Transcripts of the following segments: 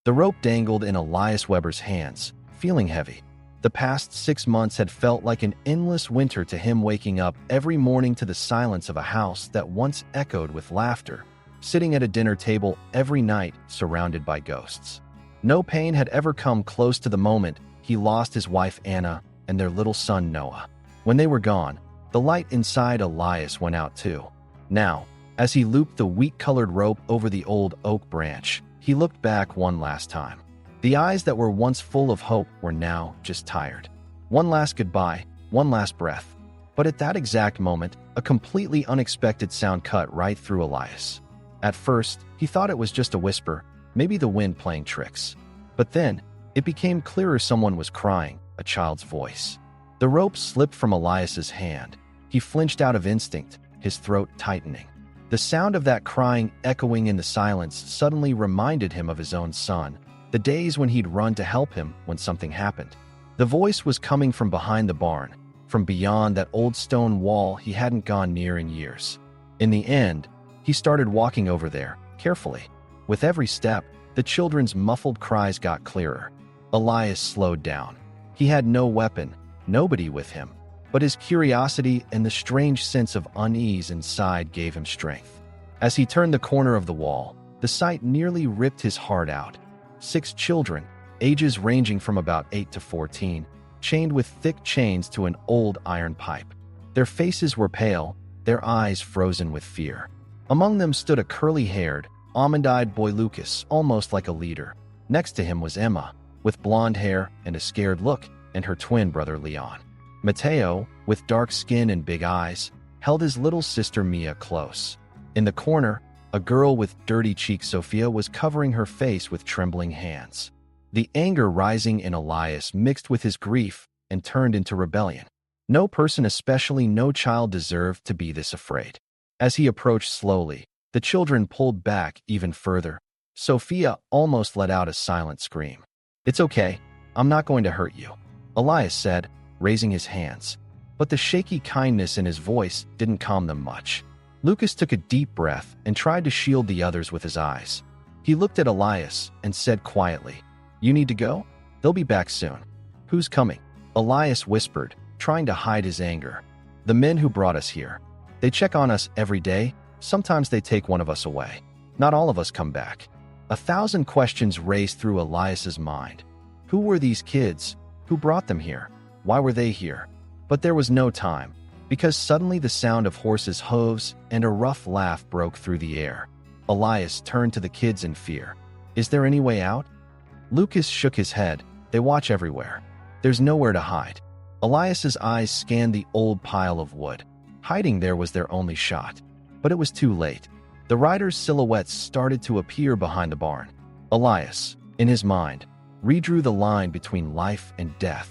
The rope dangled in Elias Weber's hands, feeling heavy. The past 6 months had felt like an endless winter to him, waking up every morning to the silence of a house that once echoed with laughter, sitting at a dinner table every night surrounded by ghosts. No pain had ever come close to the moment he lost his wife Anna and their little son Noah. When they were gone, the light inside Elias went out too. Now, as he looped the wheat-colored rope over the old oak branch, he looked back one last time. The eyes that were once full of hope were now just tired. One last goodbye, one last breath. But at that exact moment, a completely unexpected sound cut right through Elias. At first, he thought it was just a whisper, maybe the wind playing tricks. But then, it became clearer. Someone was crying, a child's voice. The rope slipped from Elias's hand. He flinched out of instinct, his throat tightening. The sound of that crying echoing in the silence suddenly reminded him of his own son, the days when he'd run to help him when something happened. The voice was coming from behind the barn, from beyond that old stone wall he hadn't gone near in years. In the end, he started walking over there, carefully. With every step, the children's muffled cries got clearer. Elias slowed down. He had no weapon, nobody with him, but his curiosity and the strange sense of unease inside gave him strength. As he turned the corner of the wall, the sight nearly ripped his heart out. 6 children, ages ranging from about 8 to 14, chained with thick chains to an old iron pipe. Their faces were pale, their eyes frozen with fear. Among them stood a curly-haired, almond-eyed boy, Lucas, almost like a leader. Next to him was Emma, with blonde hair and a scared look, and her twin brother Leon. Mateo, with dark skin and big eyes, held his little sister Mia close. In the corner, a girl with dirty cheeks, Sophia, was covering her face with trembling hands. The anger rising in Elias mixed with his grief and turned into rebellion. No person, especially no child, deserved to be this afraid. As he approached slowly, the children pulled back even further. Sophia almost let out a silent scream. "It's okay. I'm not going to hurt you," Elias said, raising his hands. But the shaky kindness in his voice didn't calm them much. Lucas took a deep breath and tried to shield the others with his eyes. He looked at Elias and said quietly, "You need to go? They'll be back soon." "Who's coming?" Elias whispered, trying to hide his anger. "The men who brought us here. They check on us every day. Sometimes they take one of us away. Not all of us come back." 1,000 questions raced through Elias's mind. Who were these kids? Who brought them here? Why were they here? But there was no time, because suddenly the sound of horses' hooves and a rough laugh broke through the air. Elias turned to the kids in fear. "Is there any way out?" Lucas shook his head. "They watch everywhere. There's nowhere to hide." Elias's eyes scanned the old pile of wood. Hiding there was their only shot. But it was too late. The riders' silhouettes started to appear behind the barn. Elias, in his mind, redrew the line between life and death.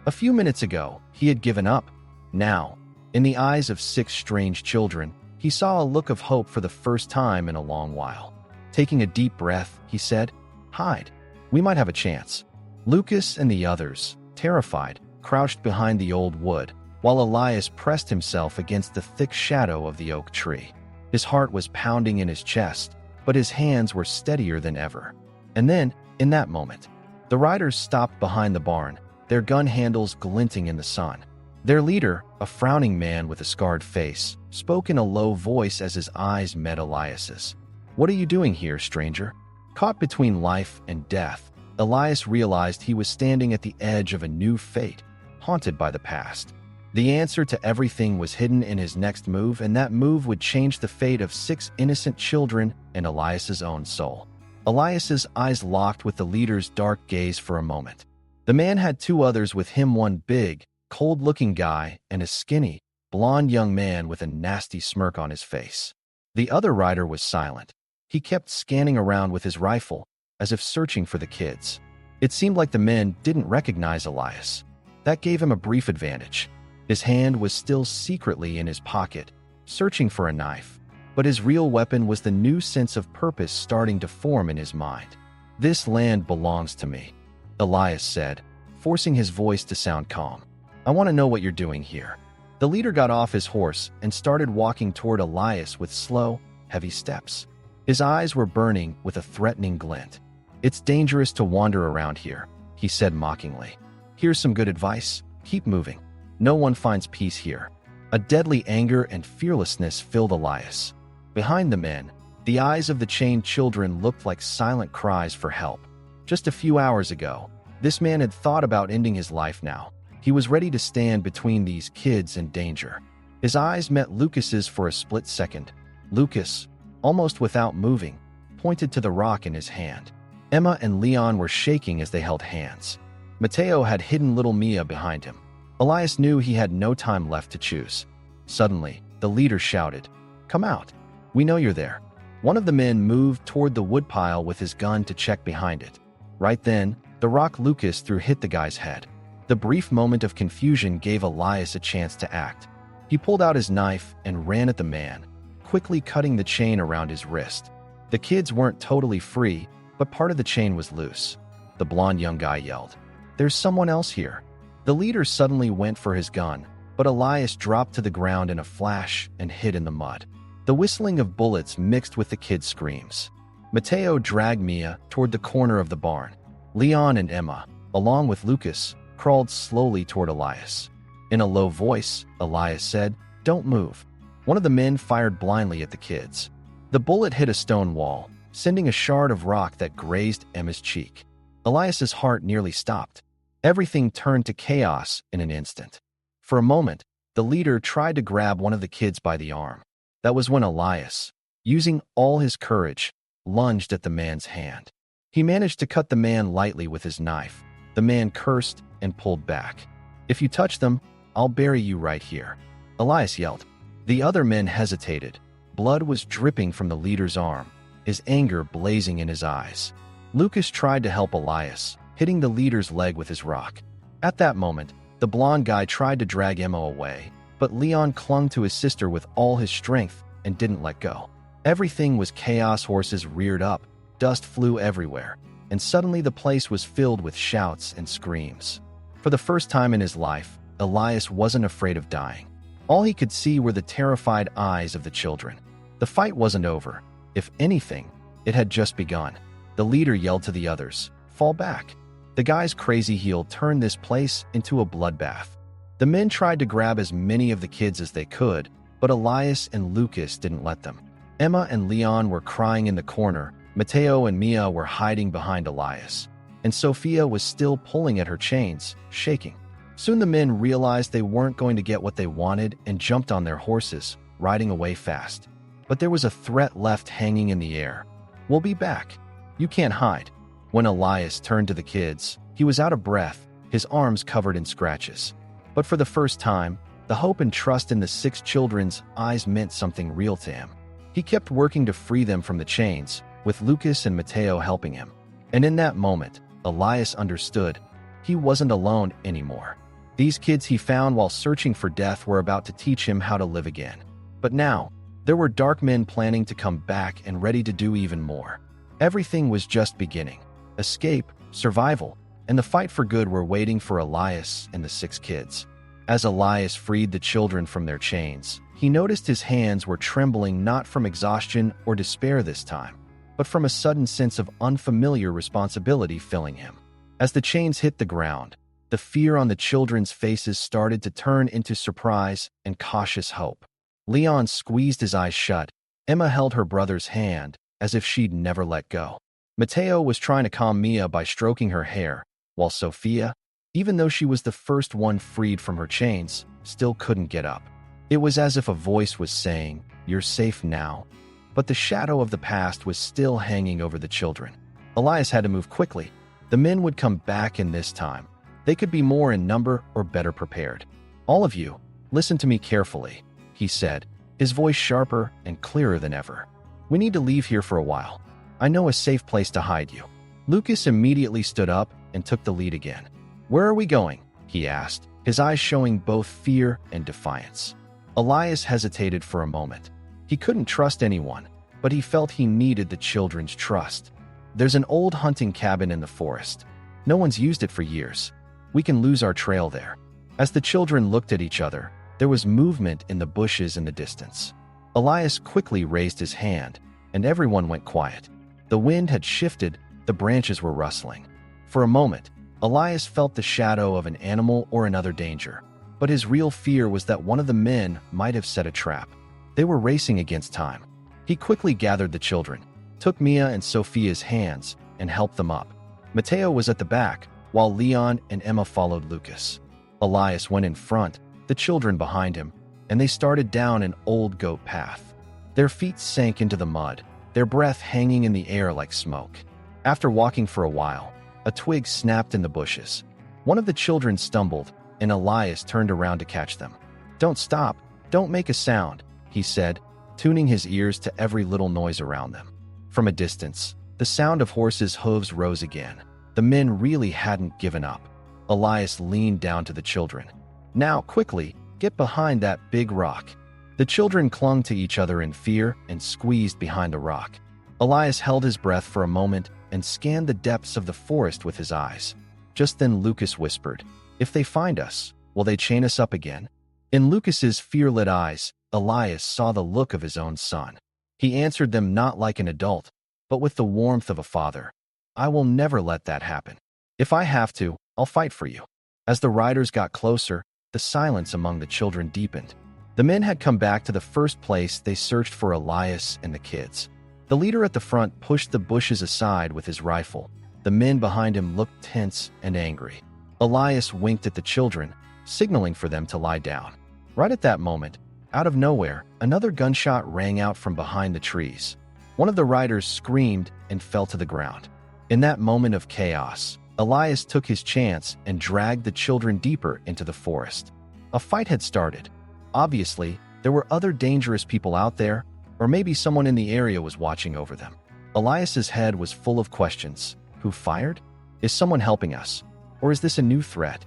A few minutes ago, he had given up. Now, in the eyes of 6 strange children, he saw a look of hope for the first time in a long while. Taking a deep breath, he said, "Hide. We might have a chance." Lucas and the others, terrified, crouched behind the old wood, while Elias pressed himself against the thick shadow of the oak tree. His heart was pounding in his chest, but his hands were steadier than ever. And then, in that moment, the riders stopped behind the barn, their gun handles glinting in the sun. Their leader, a frowning man with a scarred face, spoke in a low voice as his eyes met Elias's. "What are you doing here, stranger?" Caught between life and death, Elias realized he was standing at the edge of a new fate, haunted by the past. The answer to everything was hidden in his next move, and that move would change the fate of 6 innocent children and Elias's own soul. Elias's eyes locked with the leader's dark gaze for a moment. The man had 2 others with him, one big, cold-looking guy and a skinny, blond young man with a nasty smirk on his face. The other rider was silent. He kept scanning around with his rifle, as if searching for the kids. It seemed like the men didn't recognize Elias. That gave him a brief advantage. His hand was still secretly in his pocket, searching for a knife, but his real weapon was the new sense of purpose starting to form in his mind. "This land belongs to me," Elias said, forcing his voice to sound calm. "I want to know what you're doing here." The leader got off his horse and started walking toward Elias with slow, heavy steps. His eyes were burning with a threatening glint. "It's dangerous to wander around here," he said mockingly. "Here's some good advice. Keep moving. No one finds peace here." A deadly anger and fearlessness filled Elias. Behind the men, the eyes of the chained children looked like silent cries for help. Just a few hours ago, this man had thought about ending his life now. He was ready to stand between these kids and danger. His eyes met Lucas's for a split second. Lucas, almost without moving, pointed to the rock in his hand. Emma and Leon were shaking as they held hands. Mateo had hidden little Mia behind him. Elias knew he had no time left to choose. Suddenly, the leader shouted, "Come out. We know you're there." One of the men moved toward the woodpile with his gun to check behind it. Right then, the rock Lucas threw hit the guy's head. The brief moment of confusion gave Elias a chance to act. He pulled out his knife and ran at the man, quickly cutting the chain around his wrist. The kids weren't totally free, but part of the chain was loose. The blond young guy yelled, "There's someone else here." The leader suddenly went for his gun, but Elias dropped to the ground in a flash and hid in the mud. The whistling of bullets mixed with the kids' screams. Mateo dragged Mia toward the corner of the barn. Leon and Emma, along with Lucas, crawled slowly toward Elias. In a low voice, Elias said, "Don't move." One of the men fired blindly at the kids. The bullet hit a stone wall, sending a shard of rock that grazed Emma's cheek. Elias's heart nearly stopped. Everything turned to chaos in an instant. For a moment, the leader tried to grab one of the kids by the arm. That was when Elias, using all his courage, lunged at the man's hand. He managed to cut the man lightly with his knife. The man cursed and pulled back. "If you touch them, I'll bury you right here," Elias yelled. The other men hesitated. Blood was dripping from the leader's arm, his anger blazing in his eyes. Lucas tried to help Elias, hitting the leader's leg with his rock. At that moment, the blond guy tried to drag Emma away, but Leon clung to his sister with all his strength and didn't let go. Everything was chaos. Horses reared up, dust flew everywhere, and suddenly the place was filled with shouts and screams. For the first time in his life, Elias wasn't afraid of dying. All he could see were the terrified eyes of the children. The fight wasn't over. If anything, it had just begun. The leader yelled to the others, "Fall back." The guy's crazy heel turned this place into a bloodbath. The men tried to grab as many of the kids as they could, but Elias and Lucas didn't let them. Emma and Leon were crying in the corner. Mateo and Mia were hiding behind Elias, and Sophia was still pulling at her chains, shaking. Soon the men realized they weren't going to get what they wanted and jumped on their horses, riding away fast. But there was a threat left hanging in the air. "We'll be back. You can't hide." When Elias turned to the kids, he was out of breath, his arms covered in scratches. But for the first time, the hope and trust in the 6 children's eyes meant something real to him. He kept working to free them from the chains, with Lucas and Mateo helping him. And in that moment, Elias understood he wasn't alone anymore. These kids he found while searching for death were about to teach him how to live again. But now, there were dark men planning to come back and ready to do even more. Everything was just beginning. Escape, survival, and the fight for good were waiting for Elias and the 6 kids. As Elias freed the children from their chains, he noticed his hands were trembling not from exhaustion or despair this time, but from a sudden sense of unfamiliar responsibility filling him. As the chains hit the ground, the fear on the children's faces started to turn into surprise and cautious hope. Leon squeezed his eyes shut. Emma held her brother's hand as if she'd never let go. Mateo was trying to calm Mia by stroking her hair, while Sophia, even though she was the first one freed from her chains, still couldn't get up. It was as if a voice was saying, "You're safe now." But the shadow of the past was still hanging over the children. Elias had to move quickly. The men would come back, and this time, they could be more in number or better prepared. "All of you, listen to me carefully," he said, his voice sharper and clearer than ever. "We need to leave here for a while. I know a safe place to hide you." Lucas immediately stood up and took the lead again. "Where are we going?" he asked, his eyes showing both fear and defiance. Elias hesitated for a moment. He couldn't trust anyone, but he felt he needed the children's trust. "There's an old hunting cabin in the forest. No one's used it for years. We can lose our trail there." As the children looked at each other, there was movement in the bushes in the distance. Elias quickly raised his hand, and everyone went quiet. The wind had shifted, the The branches were rustling. For a moment, Elias felt the shadow of an animal or another danger, but his real fear was that one of the men might have set a trap. They were racing against time. He quickly gathered the children, took Mia and Sophia's hands, and helped them up. Mateo was at the back, while Leon and Emma followed Lucas. Elias went in front, the children behind him, and they started down an old goat path. Their feet sank into the mud, their breath hanging in the air like smoke. After walking for a while, a twig snapped in the bushes. One of the children stumbled, and Elias turned around to catch them. "Don't stop, don't make a sound," he said, tuning his ears to every little noise around them. From a distance, the sound of horses' hooves rose again. The men really hadn't given up. Elias leaned down to the children. "Now, quickly, get behind that big rock." The children clung to each other in fear and squeezed behind the rock. Elias held his breath for a moment and scanned the depths of the forest with his eyes. Just then Lucas whispered, "If they find us, will they chain us up again?" In Lucas's fear-lit eyes, Elias saw the look of his own son. He answered them not like an adult, but with the warmth of a father. "I will never let that happen. If I have to, I'll fight for you." As the riders got closer, the silence among the children deepened. The men had come back to the first place they searched for Elias and the kids. The leader at the front pushed the bushes aside with his rifle. The men behind him looked tense and angry. Elias winked at the children, signaling for them to lie down. Right at that moment, out of nowhere, another gunshot rang out from behind the trees. One of the riders screamed and fell to the ground. In that moment of chaos, Elias took his chance and dragged the children deeper into the forest. A fight had started. Obviously, there were other dangerous people out there, or maybe someone in the area was watching over them. Elias's head was full of questions. Who fired? Is someone helping us? Or is this a new threat?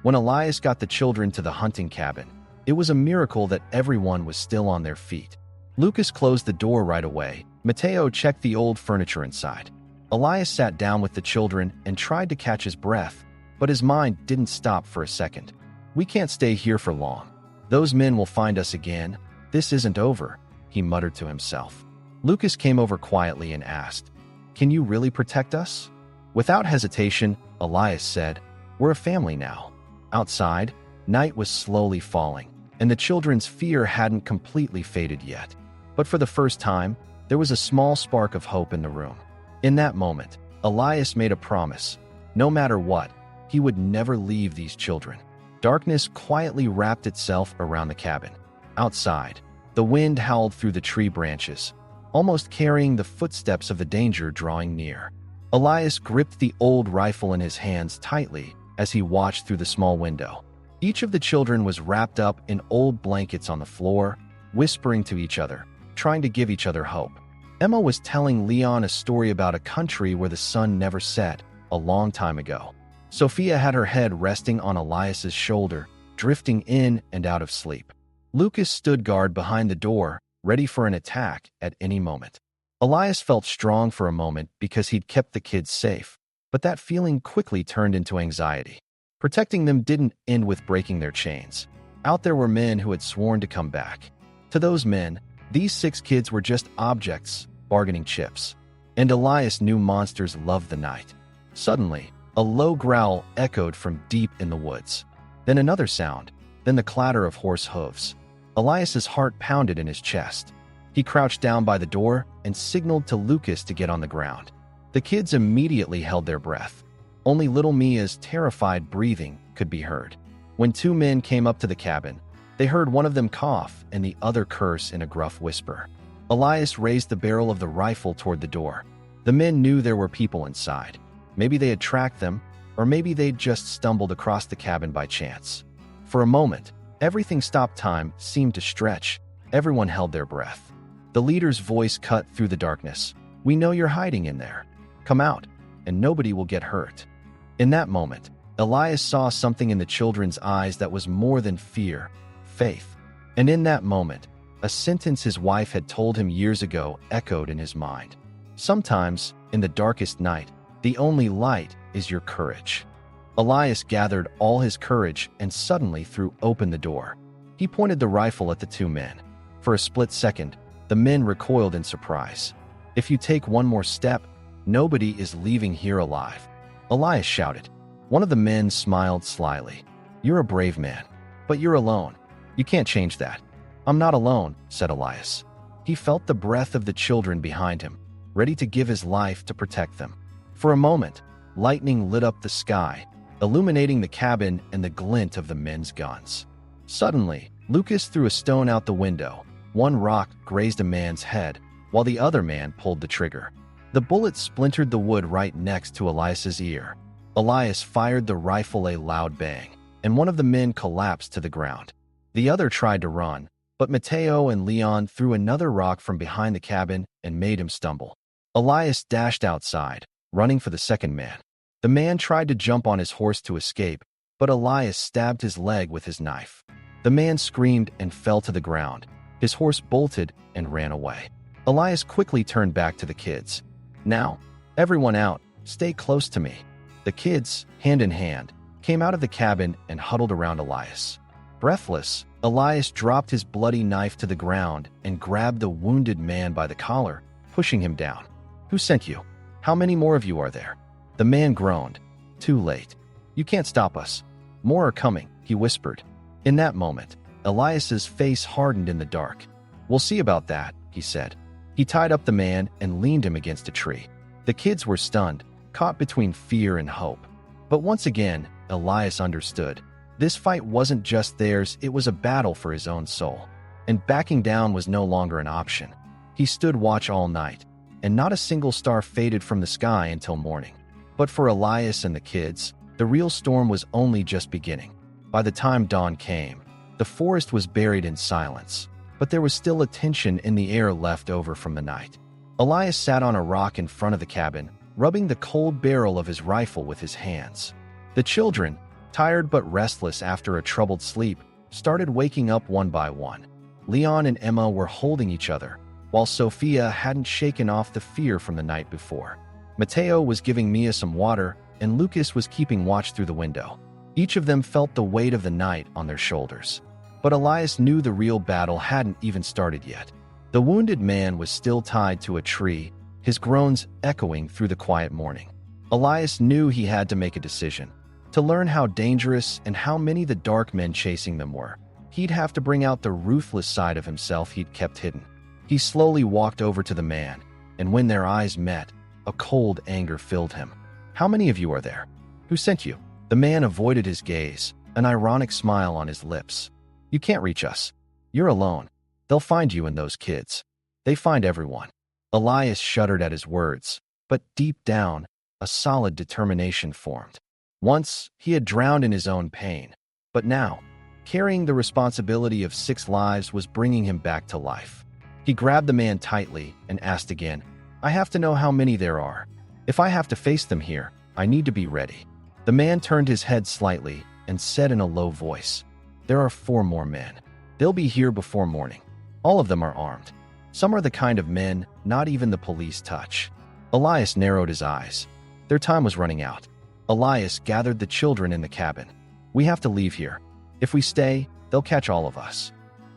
When Elias got the children to the hunting cabin, it was a miracle that everyone was still on their feet. Lucas closed the door right away. Mateo checked the old furniture inside. Elias sat down with the children and tried to catch his breath, but his mind didn't stop for a second. "We can't stay here for long. Those men will find us again. This isn't over," he muttered to himself. Lucas came over quietly and asked, "Can you really protect us?" Without hesitation, Elias said, "We're a family now." Outside, night was slowly falling, and the children's fear hadn't completely faded yet. But for the first time, there was a small spark of hope in the room. In that moment, Elias made a promise. No matter what, he would never leave these children. Darkness quietly wrapped itself around the cabin. Outside, the wind howled through the tree branches, almost carrying the footsteps of the danger drawing near. Elias gripped the old rifle in his hands tightly as he watched through the small window. Each of the children was wrapped up in old blankets on the floor, whispering to each other, trying to give each other hope. Emma was telling Leon a story about a country where the sun never set, a long time ago. Sophia had her head resting on Elias's shoulder, drifting in and out of sleep. Lucas stood guard behind the door, ready for an attack at any moment. Elias felt strong for a moment because he'd kept the kids safe, but that feeling quickly turned into anxiety. Protecting them didn't end with breaking their chains. Out there were men who had sworn to come back. To those men, these 6 kids were just objects, bargaining chips. And Elias knew monsters loved the night. Suddenly, a low growl echoed from deep in the woods. Then another sound, then the clatter of horse hooves. Elias's heart pounded in his chest. He crouched down by the door and signaled to Lucas to get on the ground. The kids immediately held their breath. Only little Mia's terrified breathing could be heard. When 2 men came up to the cabin, they heard one of them cough and the other curse in a gruff whisper. Elias raised the barrel of the rifle toward the door. The men knew there were people inside. Maybe they had tracked them, or maybe they'd just stumbled across the cabin by chance. For a moment, everything stopped. Time seemed to stretch. Everyone held their breath. The leader's voice cut through the darkness. "We know you're hiding in there. Come out, and nobody will get hurt." In that moment, Elias saw something in the children's eyes that was more than fear, faith. And in that moment, a sentence his wife had told him years ago echoed in his mind. Sometimes, in the darkest night, the only light is your courage. Elias gathered all his courage and suddenly threw open the door. He pointed the rifle at the 2 men. For a split second, the men recoiled in surprise. "If you take one more step," Nobody is leaving here alive, Elias shouted. One of the men smiled slyly. You're a brave man, but you're alone. You can't change that. I'm not alone, said Elias. He felt the breath of the children behind him, ready to give his life to protect them. For a moment, lightning lit up the sky, illuminating the cabin and the glint of the men's guns. Suddenly, Lucas threw a stone out the window. One rock grazed a man's head, while the other man pulled the trigger. The bullet splintered the wood right next to Elias's ear. Elias fired the rifle a loud bang, and one of the men collapsed to the ground. The other tried to run, but Mateo and Leon threw another rock from behind the cabin and made him stumble. Elias dashed outside, running for the second man. The man tried to jump on his horse to escape, but Elias stabbed his leg with his knife. The man screamed and fell to the ground. His horse bolted and ran away. Elias quickly turned back to the kids. Now, everyone out, stay close to me. The kids, hand in hand, came out of the cabin and huddled around Elias. Breathless, Elias dropped his bloody knife to the ground and grabbed the wounded man by the collar, pushing him down. Who sent you? How many more of you are there? The man groaned. Too late. You can't stop us. More are coming, he whispered. In that moment, Elias's face hardened in the dark. We'll see about that, he said. He tied up the man and leaned him against a tree. The kids were stunned, caught between fear and hope. But once again, Elias understood. This fight wasn't just theirs, it was a battle for his own soul. And backing down was no longer an option. He stood watch all night, and not a single star faded from the sky until morning. But for Elias and the kids, the real storm was only just beginning. By the time dawn came, the forest was buried in silence, but there was still a tension in the air left over from the night. Elias sat on a rock in front of the cabin, rubbing the cold barrel of his rifle with his hands. The children, tired but restless after a troubled sleep, started waking up one by one. Leon and Emma were holding each other, while Sophia hadn't shaken off the fear from the night before. Mateo was giving Mia some water, and Lucas was keeping watch through the window. Each of them felt the weight of the night on their shoulders. But Elias knew the real battle hadn't even started yet. The wounded man was still tied to a tree, his groans echoing through the quiet morning. Elias knew he had to make a decision. To learn how dangerous and how many the dark men chasing them were, he'd have to bring out the ruthless side of himself he'd kept hidden. He slowly walked over to the man, and when their eyes met, a cold anger filled him. How many of you are there? Who sent you? The man avoided his gaze, an ironic smile on his lips. You can't reach us. You're alone. They'll find you and those kids. They find everyone. Elias shuddered at his words, but deep down, a solid determination formed. Once, he had drowned in his own pain, but now, carrying the responsibility of 6 lives was bringing him back to life. He grabbed the man tightly and asked again, I have to know how many there are. If I have to face them here, I need to be ready. The man turned his head slightly and said in a low voice, There are 4 more men. They'll be here before morning. All of them are armed. Some are the kind of men not even the police touch. Elias narrowed his eyes. Their time was running out. Elias gathered the children in the cabin. We have to leave here. If we stay, they'll catch all of us.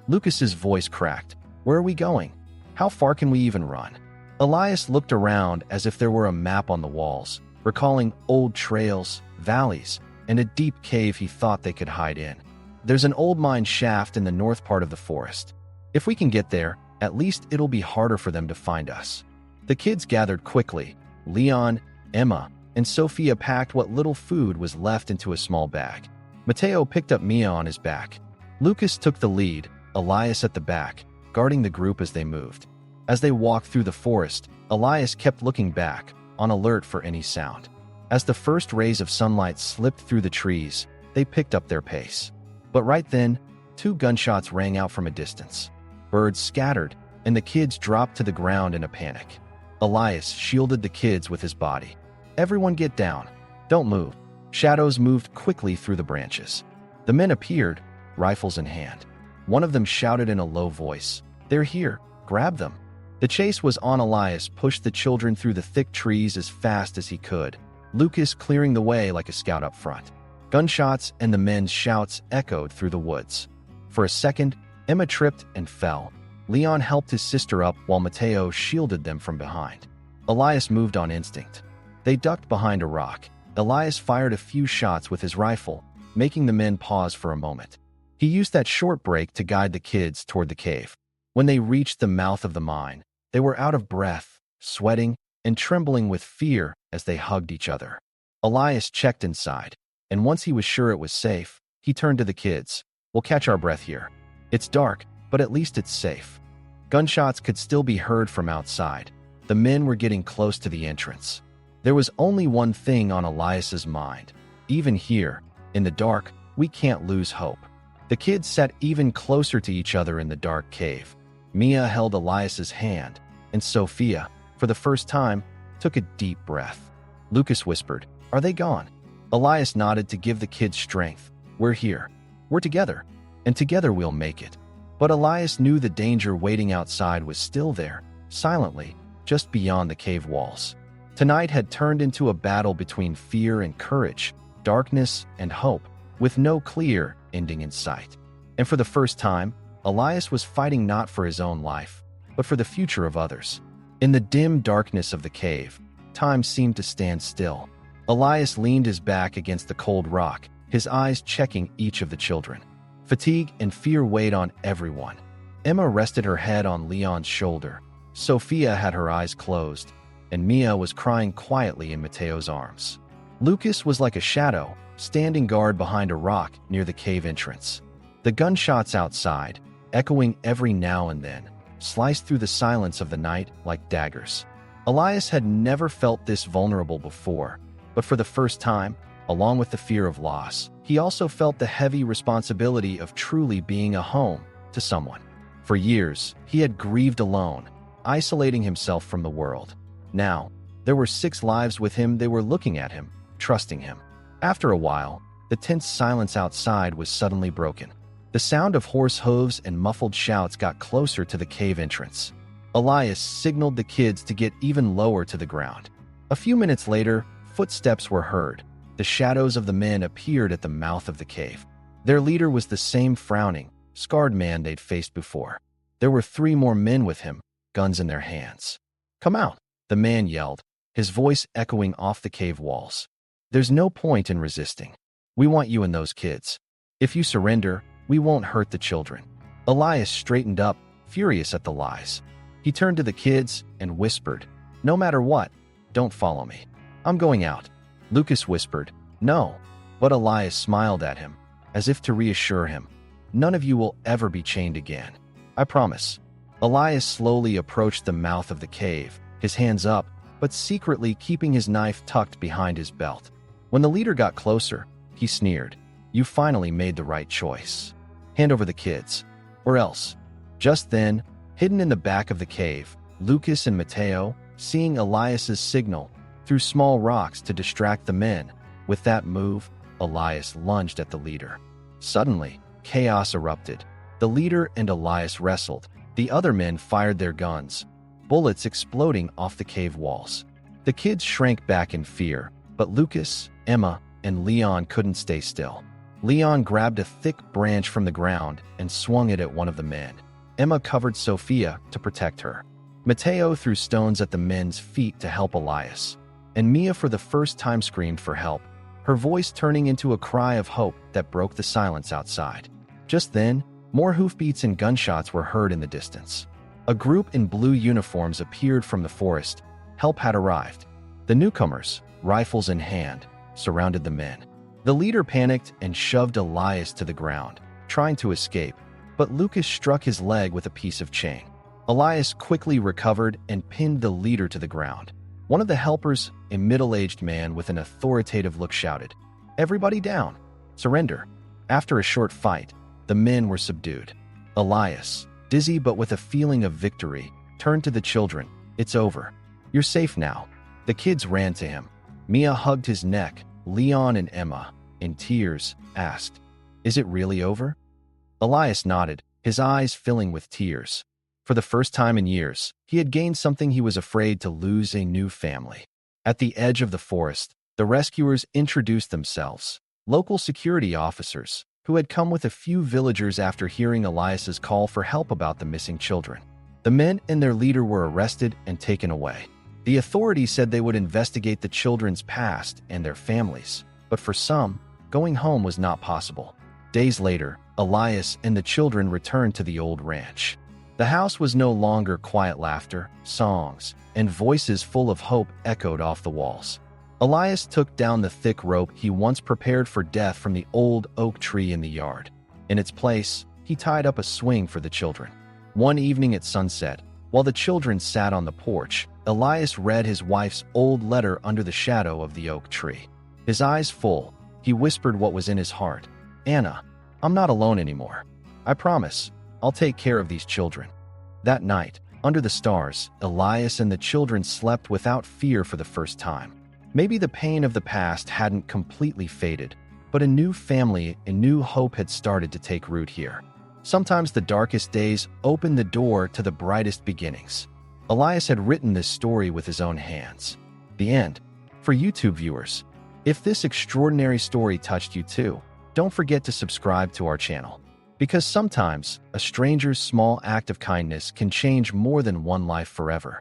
Lucas's voice cracked. Where are we going? How far can we even run? Elias looked around as if there were a map on the walls, recalling old trails, valleys, and a deep cave he thought they could hide in. There's an old mine shaft in the north part of the forest. If we can get there, at least it'll be harder for them to find us. The kids gathered quickly. Leon, Emma, and Sophia packed what little food was left into a small bag. Mateo picked up Mia on his back. Lucas took the lead, Elias at the back, guarding the group as they moved. As they walked through the forest, Elias kept looking back, on alert for any sound. As the first rays of sunlight slipped through the trees, they picked up their pace. But right then, 2 gunshots rang out from a distance. Birds scattered, and the kids dropped to the ground in a panic. Elias shielded the kids with his body. Everyone get down. Don't move. Shadows moved quickly through the branches. The men appeared, rifles in hand. One of them shouted in a low voice, They're here. Grab them. The chase was on. Elias pushed the children through the thick trees as fast as he could, Lucas clearing the way like a scout up front. Gunshots and the men's shouts echoed through the woods. For a second, Emma tripped and fell. Leon helped his sister up while Mateo shielded them from behind. Elias moved on instinct. They ducked behind a rock. Elias fired a few shots with his rifle, making the men pause for a moment. He used that short break to guide the kids toward the cave. When they reached the mouth of the mine, they were out of breath, sweating, and trembling with fear as they hugged each other. Elias checked inside, and once he was sure it was safe, he turned to the kids. "We'll catch our breath here. It's dark, but at least it's safe." Gunshots could still be heard from outside. The men were getting close to the entrance. There was only one thing on Elias's mind. Even here, in the dark, we can't lose hope. The kids sat even closer to each other in the dark cave. Mia held Elias's hand, and Sophia, for the first time, took a deep breath. Lucas whispered, "Are they gone?" Elias nodded to give the kids strength. "We're here. We're together. And together we'll make it." But Elias knew the danger waiting outside was still there, silently, just beyond the cave walls. Tonight had turned into a battle between fear and courage, darkness and hope, with no clear ending in sight. And for the first time, Elias was fighting not for his own life, but for the future of others. In the dim darkness of the cave, time seemed to stand still. Elias leaned his back against the cold rock, his eyes checking each of the children. Fatigue and fear weighed on everyone. Emma rested her head on Leon's shoulder. Sophia had her eyes closed, and Mia was crying quietly in Mateo's arms. Lucas was like a shadow, standing guard behind a rock near the cave entrance. The gunshots outside, echoing every now and then, sliced through the silence of the night like daggers. Elias had never felt this vulnerable before, but for the first time, along with the fear of loss, he also felt the heavy responsibility of truly being a home to someone. For years, he had grieved alone, isolating himself from the world. Now, there were 6 lives with him. They were looking at him, trusting him. After a while, the tense silence outside was suddenly broken. The sound of horse hooves and muffled shouts got closer to the cave entrance. Elias signaled the kids to get even lower to the ground. A few minutes later, footsteps were heard. The shadows of the men appeared at the mouth of the cave. Their leader was the same frowning, scarred man they'd faced before. There were 3 more men with him, guns in their hands. "Come out," the man yelled, his voice echoing off the cave walls. "There's no point in resisting. We want you and those kids. If you surrender, we won't hurt the children." Elias straightened up, furious at the lies. He turned to the kids and whispered, "No matter what, don't follow me. I'm going out." Lucas whispered, "No." But Elias smiled at him, as if to reassure him. "None of you will ever be chained again. I promise." Elias slowly approached the mouth of the cave, his hands up, but secretly keeping his knife tucked behind his belt. When the leader got closer, he sneered, "You finally made the right choice. Hand over the kids, or else." Just then, hidden in the back of the cave, Lucas and Mateo, seeing Elias's signal, threw small rocks to distract the men. With that move, Elias lunged at the leader. Suddenly, chaos erupted. The leader and Elias wrestled. The other men fired their guns, bullets exploding off the cave walls. The kids shrank back in fear, but Lucas, Emma, and Leon couldn't stay still. Leon grabbed a thick branch from the ground and swung it at one of the men. Emma covered Sophia to protect her. Mateo threw stones at the men's feet to help Elias. And Mia for the first time screamed for help, her voice turning into a cry of hope that broke the silence outside. Just then, more hoofbeats and gunshots were heard in the distance. A group in blue uniforms appeared from the forest. Help had arrived. The newcomers, rifles in hand, surrounded the men. The leader panicked and shoved Elias to the ground, trying to escape, but Lucas struck his leg with a piece of chain. Elias quickly recovered and pinned the leader to the ground. One of the helpers, a middle-aged man with an authoritative look, shouted, "Everybody down! Surrender!" After a short fight, the men were subdued. Elias, dizzy but with a feeling of victory, turned to the children. "It's over. You're safe now." The kids ran to him. Mia hugged his neck. Leon and Emma, in tears, asked, "Is it really over?" Elias nodded, his eyes filling with tears. For the first time in years, he had gained something he was afraid to lose: a new family. At the edge of the forest, the rescuers introduced themselves, local security officers, who had come with a few villagers after hearing Elias's call for help about the missing children. The men and their leader were arrested and taken away. The authorities said they would investigate the children's past and their families, but for some, going home was not possible. Days later, Elias and the children returned to the old ranch. The house was no longer quiet. Laughter, songs, and voices full of hope echoed off the walls. Elias took down the thick rope he once prepared for death from the old oak tree in the yard. In its place, he tied up a swing for the children. One evening at sunset, while the children sat on the porch, Elias read his wife's old letter under the shadow of the oak tree. His eyes full, he whispered what was in his heart. "Anna, I'm not alone anymore. I promise, I'll take care of these children." That night, under the stars, Elias and the children slept without fear for the first time. Maybe the pain of the past hadn't completely faded, but a new family and new hope had started to take root here. Sometimes the darkest days open the door to the brightest beginnings. Elias had written this story with his own hands. The end. For YouTube viewers, if this extraordinary story touched you too, don't forget to subscribe to our channel. Because sometimes, a stranger's small act of kindness can change more than one life forever.